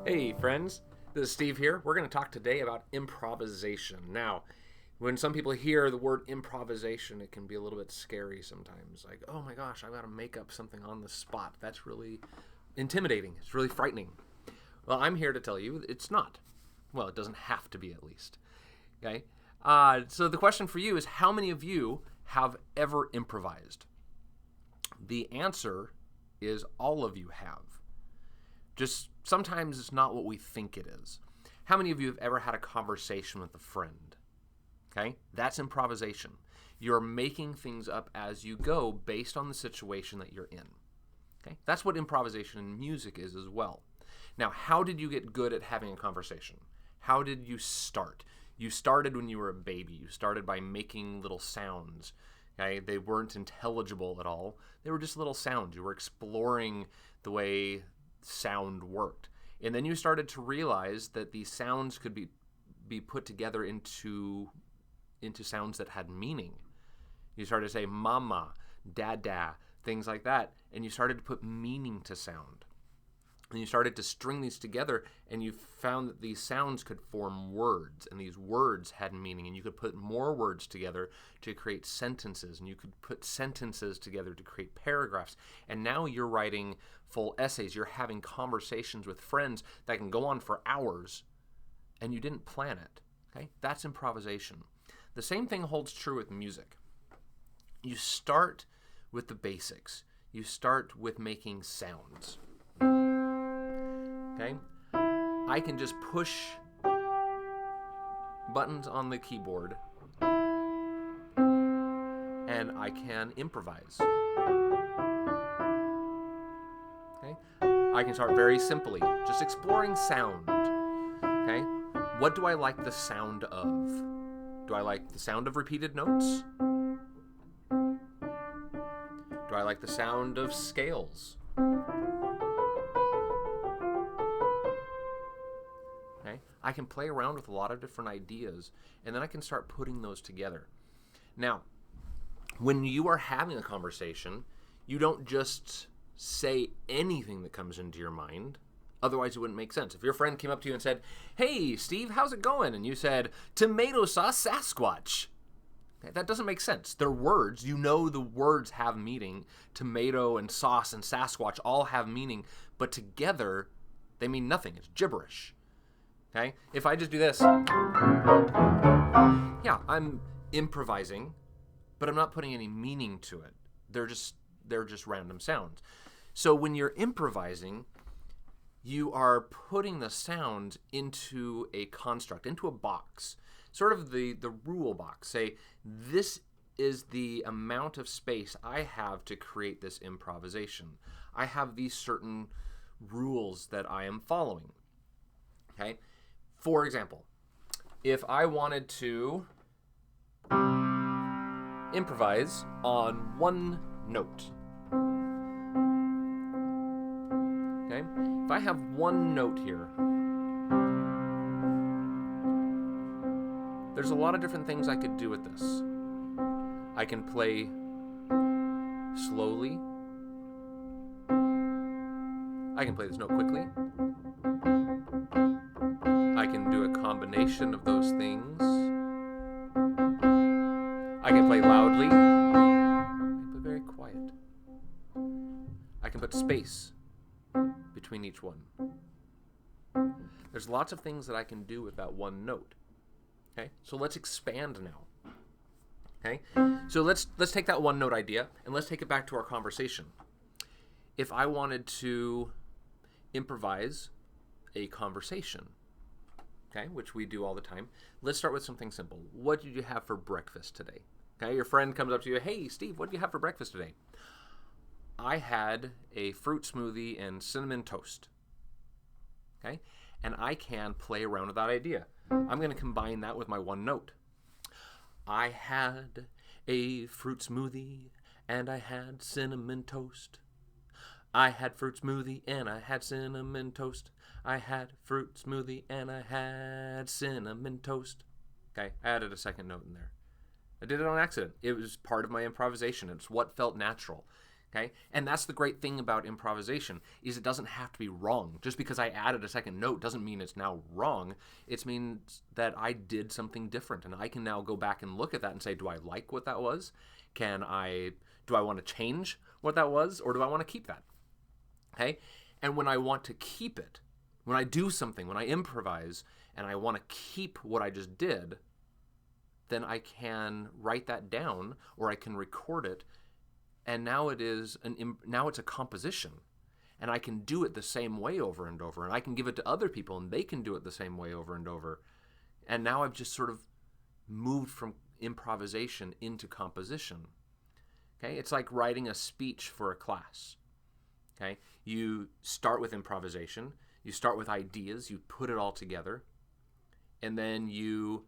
Hey friends, this is Steve here. We're going to talk today about improvisation. Now, when some people hear the word improvisation, it can be a little bit scary sometimes. Like, oh my gosh, I've got to make up something on the spot. That's really intimidating. It's really frightening. Well, I'm here to tell you it's not. Well, it doesn't have to be, at least. Okay? So the question for you is, how many of you have ever improvised? The answer is all of you have. Just sometimes it's not what we think it is. How many of you have ever had a conversation with a friend? Okay, that's improvisation. You're making things up as you go based on the situation that you're in. Okay, that's what improvisation in music is as well. Now, how did you get good at having a conversation? How did you start? You started when you were a baby. You started by making little sounds. Okay, they weren't intelligible at all. They were just little sounds. You were exploring the way sound worked. And then you started to realize that these sounds could be put together into sounds that had meaning. You started to say mama, dada, things like that, and you started to put meaning to sound. And you started to string these together, and you found that these sounds could form words, and these words had meaning, and you could put more words together to create sentences, and you could put sentences together to create paragraphs. And now you're writing full essays. You're having conversations with friends that can go on for hours, and you didn't plan it. Okay? That's improvisation. The same thing holds true with music. You start with the basics. You start with making sounds. Okay? I can just push buttons on the keyboard and I can improvise. Okay? I can start very simply, just exploring sound. Okay? What do I like the sound of? Do I like the sound of repeated notes? Do I like the sound of scales? I can play around with a lot of different ideas, and then I can start putting those together. Now, when you are having a conversation, you don't just say anything that comes into your mind. Otherwise, it wouldn't make sense. If your friend came up to you and said, "Hey, Steve, how's it going?" and you said, "Tomato sauce Sasquatch." Okay, that doesn't make sense. They're words. You know the words have meaning. Tomato and sauce and Sasquatch all have meaning, but together, they mean nothing. It's gibberish. Okay? If I just do this, yeah, I'm improvising, but I'm not putting any meaning to it. They're just random sounds. So when you're improvising, you are putting the sound into a construct, into a box, sort of the rule box. Say, this is the amount of space I have to create this improvisation. I have these certain rules that I am following. Okay? For example, if I wanted to improvise on one note, okay? If I have one note here, there's a lot of different things I could do with this. I can play slowly. I can play this note quickly. I can do a combination of those things. I can play loudly. I can play very quiet. I can put space between each one. There's lots of things that I can do with that one note. Okay, so let's expand now. Okay, so let's take that one note idea and let's take it back to our conversation. If I wanted to improvise a conversation, okay, which we do all the time. Let's start with something simple. What did you have for breakfast today? Okay, your friend comes up to you, "Hey, Steve, what did you have for breakfast today?" I had a fruit smoothie and cinnamon toast. Okay, and I can play around with that idea. I'm going to combine that with my one note. I had a fruit smoothie and I had cinnamon toast. I had fruit smoothie and I had cinnamon toast. I had fruit smoothie and I had cinnamon toast. Okay, I added a second note in there. I did it on accident. It was part of my improvisation. It's what felt natural. Okay? And that's the great thing about improvisation, is it doesn't have to be wrong. Just because I added a second note doesn't mean it's now wrong. It means that I did something different, and I can now go back and look at that and say, do I like what that was? Do I want to change what that was, or do I want to keep that? Okay? And when I want to keep it, when I do something, when I improvise, and I want to keep what I just did, then I can write that down, or I can record it, and now it's a composition, and I can do it the same way over and over, and I can give it to other people, and they can do it the same way over and over. And now I've just sort of moved from improvisation into composition. Okay, it's like writing a speech for a class. Okay, you start with improvisation, you start with ideas, you put it all together, and then you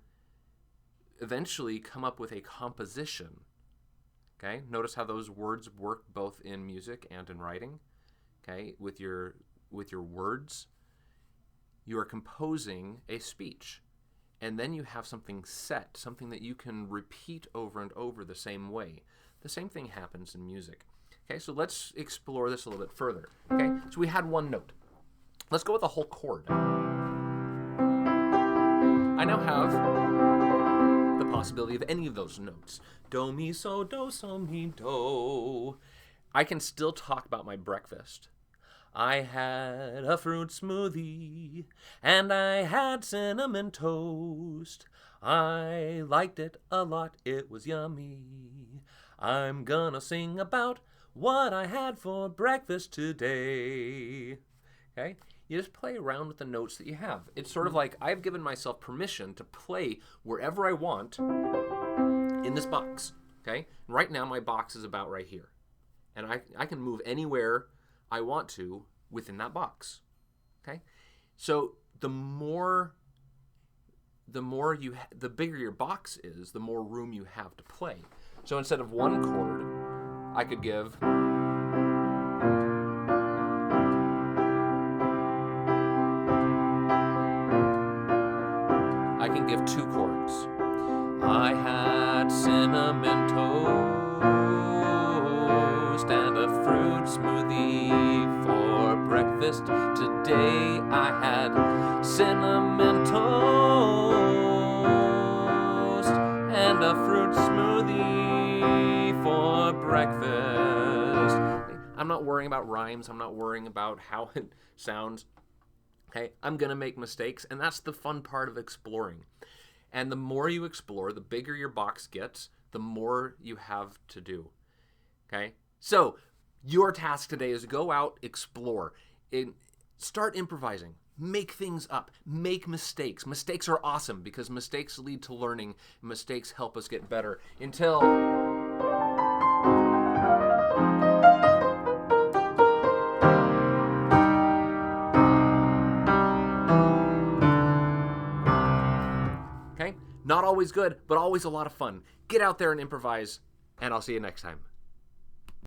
eventually come up with a composition. Okay, notice how those words work both in music and in writing. Okay, with your words, you are composing a speech, and then you have something set, something that you can repeat over and over the same way. The same thing happens in music. Okay, so let's explore this a little bit further. Okay, so we had one note. Let's go with a whole chord. I now have the possibility of any of those notes. Do, mi, so, mi, do. I can still talk about my breakfast. I had a fruit smoothie, and I had cinnamon toast. I liked it a lot, it was yummy. I'm gonna sing about what I had for breakfast today. Okay? You just play around with the notes that you have. It's sort of like I've given myself permission to play wherever I want in this box. Okay? Right now my box is about right here. And I can move anywhere I want to within that box. Okay? So the bigger your box is, the more room you have to play. So instead of one chord, I could give two chords. I had cinnamon toast and a fruit smoothie for breakfast today. I had cinnamon toast and a fruit smoothie for breakfast. I'm not worrying about rhymes. I'm not worrying about how it sounds. Okay, I'm going to make mistakes, and that's the fun part of exploring. And the more you explore, the bigger your box gets, the more you have to do. Okay? So, your task today is go out, explore, start improvising, make things up, make mistakes. Mistakes are awesome because mistakes lead to learning. Mistakes help us get better. Until not always good, but always a lot of fun. Get out there and improvise, and I'll see you next time.